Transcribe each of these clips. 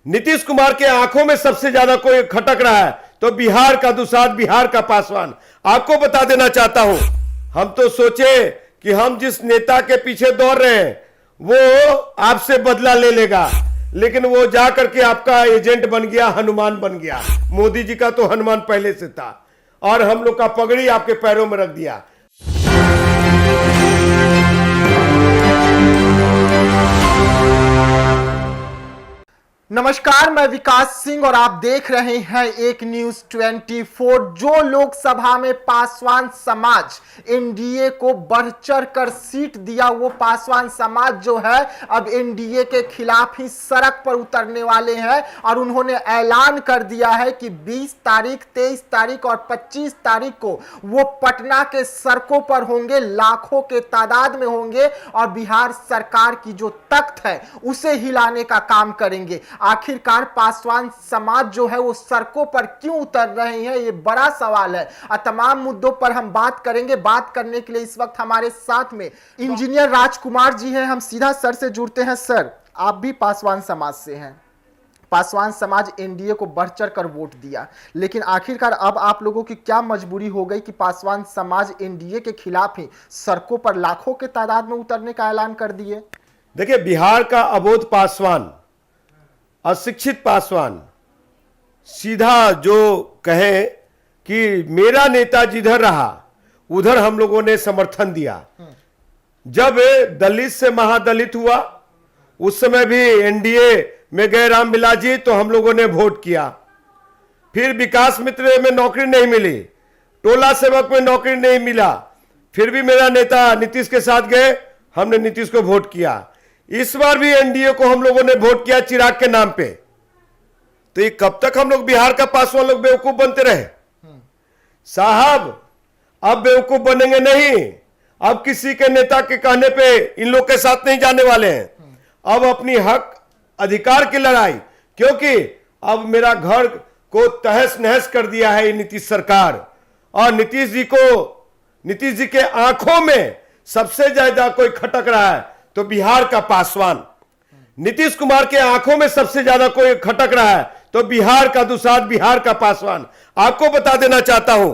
नीतीश कुमार के आंखों में सबसे ज्यादा कोई खटक रहा है तो बिहार का दुसाध, बिहार का पासवान। आपको बता देना चाहता हूं, हम तो सोचे कि हम जिस नेता के पीछे दौड़ रहे हैं वो आपसे बदला ले लेगा, लेकिन वो जा करके आपका एजेंट बन गया, हनुमान बन गया। मोदी जी का तो हनुमान पहले से था और हम लोग का पगड़ी आपके पैरों में रख दिया। नमस्कार, मैं विकास सिंह और आप देख रहे हैं एक न्यूज 24। जो लोकसभा में पासवान समाज एनडीए को बढ़ चढ़ कर सीट दिया, वो पासवान समाज जो है अब एनडीए के खिलाफ ही सड़क पर उतरने वाले हैं और उन्होंने ऐलान कर दिया है कि 20 तारीख, 23 तारीख और 25 तारीख को वो पटना के सड़कों पर होंगे, लाखों के तादाद में होंगे और बिहार सरकार की जो तख्त है उसे हिलाने का काम करेंगे। आखिरकार पासवान समाज जो है वो सड़कों पर क्यों उतर रहे हैं, ये बड़ा सवाल है और तमाम मुद्दों पर हम बात करेंगे। बात करने के लिए इस वक्त हमारे साथ में इंजीनियर राजकुमार जी हैं। हम सीधा सर से जुड़ते हैं। सर, आप भी पासवान समाज से हैं। पासवान समाज एनडीए को बढ़ चढ़ कर वोट दिया, लेकिन आखिरकार अब आप लोगों की क्या मजबूरी हो गई कि पासवान समाज एनडीए के खिलाफ ही सड़कों पर लाखों के तादाद में उतरने का ऐलान कर दिए? देखिए, बिहार का अबोध पासवान, अशिक्षित पासवान सीधा जो कहे कि मेरा नेता जिधर रहा उधर हम लोगों ने समर्थन दिया। जब दलित से महादलित हुआ उस समय भी एनडीए में गए रामविलास जी, तो हम लोगों ने वोट किया। फिर विकास मित्र में नौकरी नहीं मिली, टोला सेवक में नौकरी नहीं मिला, फिर भी मेरा नेता नीतीश के साथ गए, हमने नीतीश को वोट किया। इस बार भी एनडीए को हम लोगों ने वोट किया चिराग के नाम पे। तो ये कब तक हम लोग बिहार का पासवान लोग बेवकूफ बनते रहे? साहब, अब बेवकूफ बनेंगे नहीं। अब किसी के नेता के कहने पे इन लोग के साथ नहीं जाने वाले हैं। अब अपनी हक अधिकार की लड़ाई, क्योंकि अब मेरा घर को तहस नहस कर दिया है नीतीश सरकार। और नीतीश जी के आंखों में सबसे ज्यादा कोई खटक रहा है तो बिहार का पासवान। नीतीश कुमार के आंखों में सबसे ज्यादा कोई खटक रहा है तो बिहार का दुसाध, बिहार का पासवान। आपको बता देना चाहता हूं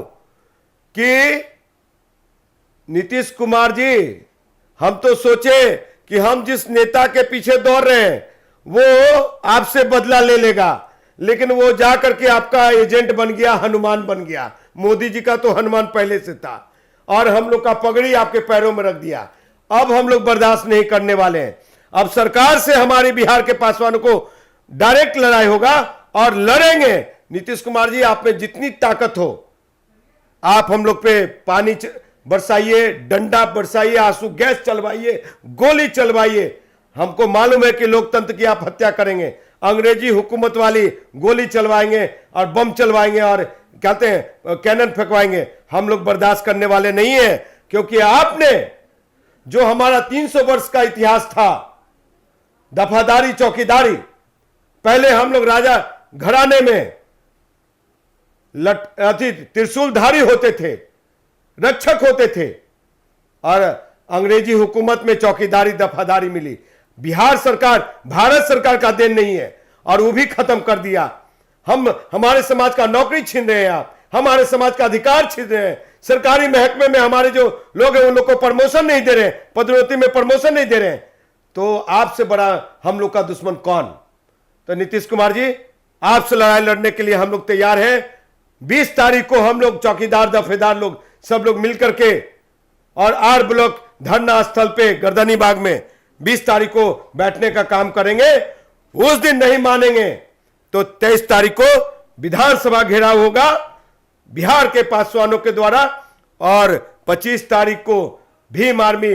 कि नीतीश कुमार जी, हम तो सोचे कि हम जिस नेता के पीछे दौड़ रहे हैं वो आपसे बदला ले लेगा, लेकिन वो जा करके आपका एजेंट बन गया, हनुमान बन गया। मोदी जी का तो हनुमान पहले से था और हम लोग का पगड़ी आपके पैरों में रख दिया। अब हम लोग बर्दाश्त नहीं करने वाले हैं। अब सरकार से हमारे बिहार के पासवानों को डायरेक्ट लड़ाई होगा और लड़ेंगे। नीतीश कुमार जी, आप में जितनी ताकत हो आप हम लोग पे पानी बरसाइए, डंडा बरसाइए, आंसू गैस चलवाइए, गोली चलवाइए। हमको मालूम है कि लोकतंत्र की आप हत्या करेंगे, अंग्रेजी हुकूमत वाली गोली चलवाएंगे और बम चलवाएंगे और कहते हैं कैनन फेंकवाएंगे। हम लोग बर्दाश्त करने वाले नहीं है, क्योंकि आपने जो हमारा 300 वर्ष का इतिहास था, दफादारी, चौकीदारी, पहले हम लोग राजा घराने में त्रिशूलधारी होते थे, रक्षक होते थे, और अंग्रेजी हुकूमत में चौकीदारी, दफादारी मिली। बिहार सरकार भारत सरकार का देन नहीं है और वो भी खत्म कर दिया। हमारे समाज का नौकरी छीन रहे हैं आप, हमारे समाज का अधिकार छीन रहे हैं। सरकारी महकमे में हमारे जो लोग हैं उन लोग को प्रमोशन नहीं दे रहे हैं, पदोन्नति में प्रमोशन नहीं दे रहे हैं। तो आपसे बड़ा हम लोग का दुश्मन कौन? तो नीतीश कुमार जी, आपसे लड़ाई लड़ने के लिए हम लोग तैयार हैं। 20 तारीख को हम लोग चौकीदार, दफेदार लोग सब लोग मिलकर के और आर ब्लॉक धरना स्थल पे गर्दनी बाग में 20 तारीख को बैठने का काम करेंगे। उस दिन नहीं मानेंगे तो 23 तारीख को विधानसभा घेराव होगा बिहार के पासवानों के द्वारा, और 25 तारीख को भीम आर्मी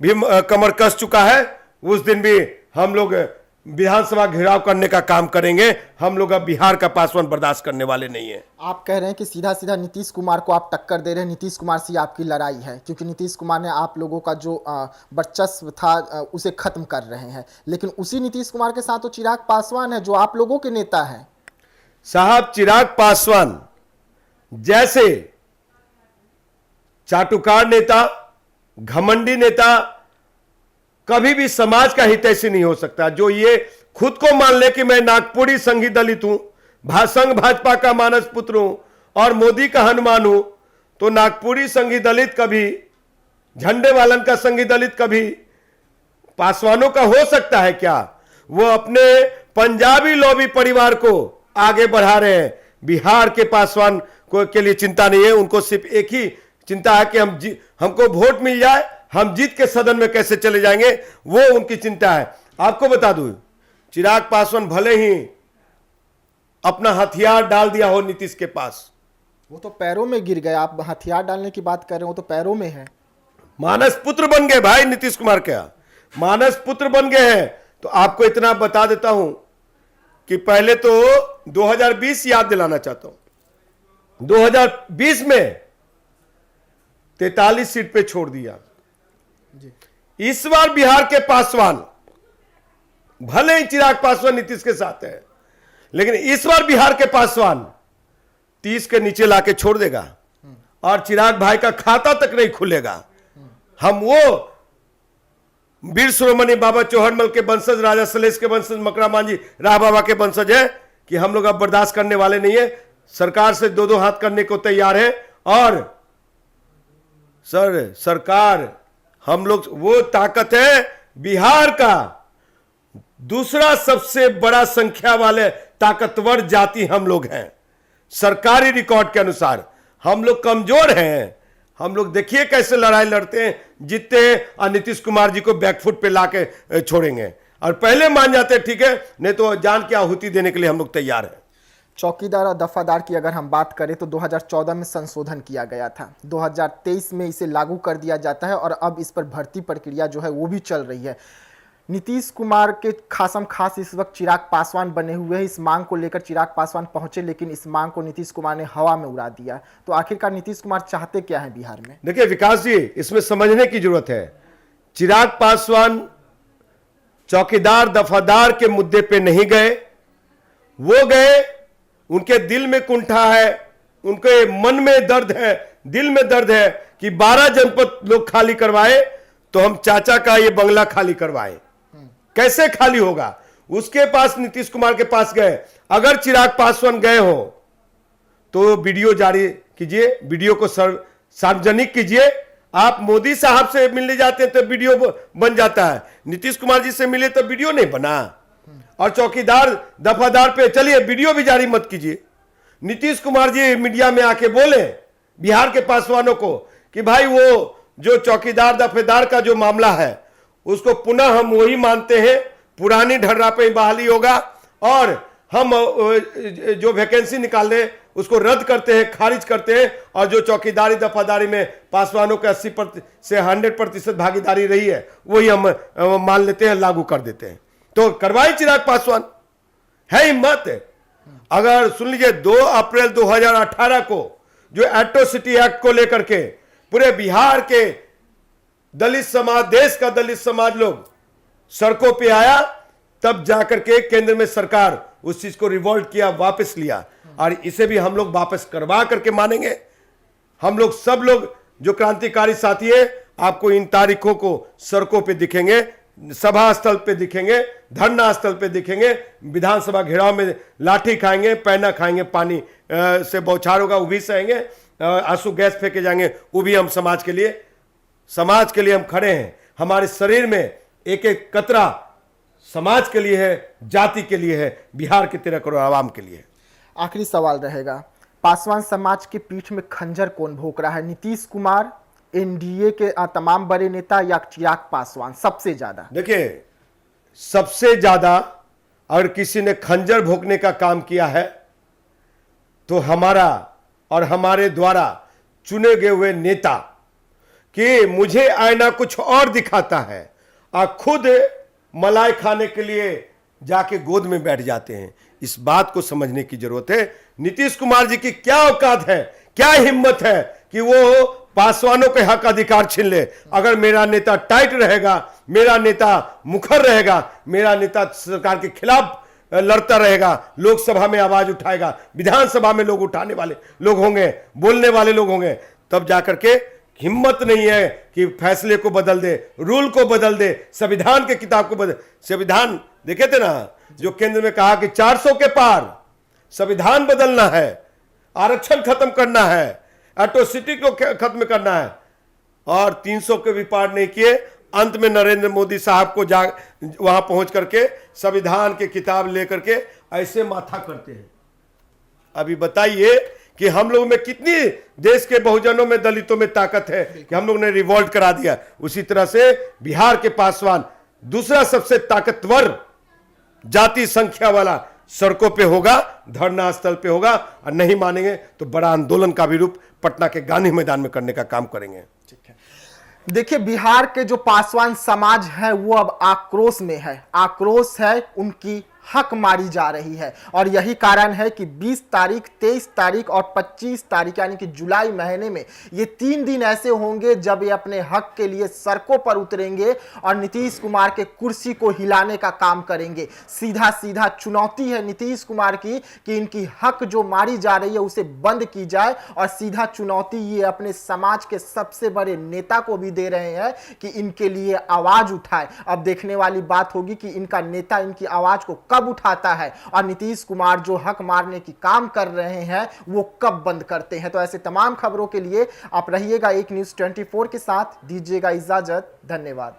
भी कमर कस चुका है। उस दिन भी हम लोग विधानसभा घेराव करने का काम करेंगे। हम लोग अब बिहार का पासवान बर्दाश्त करने वाले नहीं है। आप कह रहे हैं कि सीधा सीधा नीतीश कुमार को आप टक्कर दे रहे हैं, नीतीश कुमार से आपकी लड़ाई है, क्योंकि नीतीश कुमार ने आप लोगों का जो वर्चस्व था उसे खत्म कर रहे हैं। लेकिन उसी नीतीश कुमार के साथ तो चिराग पासवान है जो आप लोगों के नेता हैं। साहब, चिराग पासवान जैसे चाटुकार नेता, घमंडी नेता कभी भी समाज का हितैषी नहीं हो सकता। जो ये खुद को मान ले कि मैं नागपुरी संघी दलित हूं, संघ भाजपा का मानस पुत्र हूं और मोदी का हनुमान हूं, तो नागपुरी संघी दलित कभी झंडे वालन का संघी दलित कभी पासवानों का हो सकता है क्या? वो अपने पंजाबी लॉबी परिवार को आगे बढ़ा रहे हैं। बिहार के पासवान को के लिए चिंता नहीं है, उनको सिर्फ एक ही चिंता है कि हमको वोट मिल जाए, हम जीत के सदन में कैसे चले जाएंगे, वो उनकी चिंता है। आपको बता दूं, चिराग पासवान भले ही अपना हथियार डाल दिया हो नीतीश के पास, वो तो पैरों में गिर गए। आप हथियार डालने की बात कर रहे हो, वो तो पैरों में है। मानस पुत्र बन गए भाई नीतीश कुमार, क्या मानस पुत्र बन गए हैं। तो आपको इतना बता देता हूं कि पहले तो 2020 याद दिलाना चाहता हूं। 2020 में 43 सीट पे छोड़ दिया। इस बार बिहार के पासवान, भले ही चिराग पासवान नीतीश के साथ है, लेकिन इस बार बिहार के पासवान 30 के नीचे लाके छोड़ देगा और चिराग भाई का खाता तक नहीं खुलेगा। हम वो वीर शिरोमणि बाबा चौहरमल के वंशज, राजा सलेश के वंशज, मकरा मांझी राह बाबा के वंशज है कि हम लोग अब बर्दाश्त करने वाले नहीं है। सरकार से दो हाथ करने को तैयार है। और सरकार, हम लोग वो ताकत है, बिहार का दूसरा सबसे बड़ा संख्या वाले ताकतवर जाति हम लोग हैं। सरकारी रिकॉर्ड के अनुसार हम लोग कमजोर हैं। हम लोग देखिए कैसे लड़ाई लड़ते हैं, जीतते हैं और नीतीश कुमार जी को बैकफुट पे लाके छोड़ेंगे। और पहले मान जाते हैं ठीक है, नहीं तो जान की आहुति देने के लिए हम लोग तैयार हैं। चौकीदार और दफादार की अगर हम बात करें तो 2014 में संशोधन किया गया था, 2023 में इसे लागू कर दिया जाता है और अब इस पर भर्ती प्रक्रिया जो है वो भी चल रही है। नीतीश कुमार के खासम खास इस वक्त चिराग पासवान बने हुए हैं। इस मांग को लेकर चिराग पासवान पहुंचे, लेकिन इस मांग को नीतीश कुमार ने हवा में उड़ा दिया। तो आखिरकार नीतीश कुमार चाहते क्या है बिहार में? देखिए विकास जी, इसमें समझने की जरूरत है। चिराग पासवान चौकीदार दफादार के मुद्दे पे नहीं गए, वो गए, उनके दिल में कुंठा है, उनके मन में दर्द है, दिल में दर्द है कि 12 जनपद लोग खाली करवाए तो हम चाचा का ये बंगला खाली करवाए। कैसे खाली होगा? उसके पास, नीतीश कुमार के पास गए। अगर चिराग पासवान गए हो तो वीडियो जारी कीजिए, वीडियो को सार्वजनिक कीजिए। आप मोदी साहब से मिलने जाते हैं तो वीडियो बन जाता है, नीतीश कुमार जी से मिले तो वीडियो नहीं बना। और चौकीदार दफादार पे चलिए वीडियो भी जारी मत कीजिए। नीतीश कुमार जी मीडिया में आके बोले बिहार के पासवानों को कि भाई वो जो चौकीदार दफेदार का जो मामला है उसको पुनः हम वही मानते हैं, पुरानी ढर्रा पे बहाली होगा और हम जो वैकेंसी निकालने उसको रद्द करते हैं, खारिज करते हैं। और जो चौकीदारी दफादारी में पासवानों के 80% से 100% भागीदारी रही है वही हम मान लेते हैं, लागू कर देते हैं। तो करवाई चिराग पासवान, है हिम्मत। अगर सुन लीजिए, 2 अप्रैल 2018 को जो एट्रोसिटी एक्ट को लेकर के पूरे बिहार के दलित समाज, देश का दलित समाज लोग सड़कों पे आया, तब जाकर के केंद्र में सरकार उस चीज को रिवोल्ट किया, वापस लिया। और इसे भी हम लोग वापस करवा करके मानेंगे। हम लोग सब लोग जो क्रांतिकारी साथी है, आपको इन तारीखों को सड़कों पे दिखेंगे, सभा स्थल पे दिखेंगे, धरना स्थल पे दिखेंगे, विधानसभा घेराव में लाठी खाएंगे, पैना खाएंगे, पानी से बौछार होगा वो भी सहेंगे, आंसू गैस फेंके जाएंगे वो भी। हम समाज के लिए हम खड़े हैं। हमारे शरीर में एक एक कतरा समाज के लिए है, जाति के लिए है, बिहार के 13 करोड़ आवाम के लिए। आखिरी सवाल रहेगा, पासवान समाज के पीठ में खंजर कौन भोंक रहा है? नीतीश कुमार, एनडीए के तमाम बड़े नेता या चिराग पासवान सबसे ज्यादा? देखिए, सबसे ज्यादा अगर किसी ने खंजर भोंकने का काम किया है तो हमारा और हमारे द्वारा चुने गए हुए नेता, कि मुझे आईना कुछ और दिखाता है और खुद मलाई खाने के लिए जाके गोद में बैठ जाते हैं। इस बात को समझने की जरूरत है। नीतीश कुमार जी की क्या औकात है, क्या हिम्मत है कि वो पासवानों के हक अधिकार छीन ले। अगर मेरा नेता टाइट रहेगा, मेरा नेता मुखर रहेगा, मेरा नेता सरकार के खिलाफ लड़ता रहेगा, लोकसभा में आवाज उठाएगा, विधानसभा में लोग उठाने वाले लोग होंगे, बोलने वाले लोग होंगे, तब जाकर के हिम्मत नहीं है कि फैसले को बदल दे, रूल को बदल दे, संविधान के किताब को बदल। संविधान देखे थे ना, जो केंद्र में कहा कि 400 के पार संविधान बदलना है, आरक्षण खत्म करना है, एट्रोसिटी को खत्म करना है, और 300 के भी पार नहीं किए। अंत में नरेंद्र मोदी साहब को वहां पहुंच करके संविधान की किताब लेकर के ऐसे माथा करते हैं। अभी बताइए कि हम लोग में कितनी देश के बहुजनों में, दलितों में ताकत है कि हम लोग ने रिवॉल्ट करा दिया। उसी तरह से बिहार के पासवान दूसरा सबसे ताकतवर जाति संख्या वाला सड़कों पे होगा, धरना स्थल पे होगा, और नहीं मानेंगे तो बड़ा आंदोलन का भी रूप पटना के गांधी मैदान में करने का काम करेंगे। ठीक है, देखिए बिहार के जो पासवान समाज है वो अब आक्रोश में है। आक्रोश है, उनकी हक मारी जा रही है, और यही कारण है कि 20 तारीख, 23 तारीख और 25 तारीख यानी कि जुलाई महीने में ये 3 दिन ऐसे होंगे जब ये अपने हक के लिए सड़कों पर उतरेंगे और नीतीश कुमार के कुर्सी को हिलाने का काम करेंगे। सीधा सीधा चुनौती है नीतीश कुमार की कि इनकी हक जो मारी जा रही है उसे बंद की जाए, और सीधा चुनौती ये अपने समाज के सबसे बड़े नेता को भी दे रहे हैं कि इनके लिए आवाज उठाए। अब देखने वाली बात होगी कि इनका नेता इनकी आवाज को कब उठाता है, और नीतीश कुमार जो हक मारने की काम कर रहे हैं वो कब बंद करते हैं। तो ऐसे तमाम खबरों के लिए आप रहिएगा एक न्यूज़ 24 के साथ। दीजिएगा इजाजत, धन्यवाद।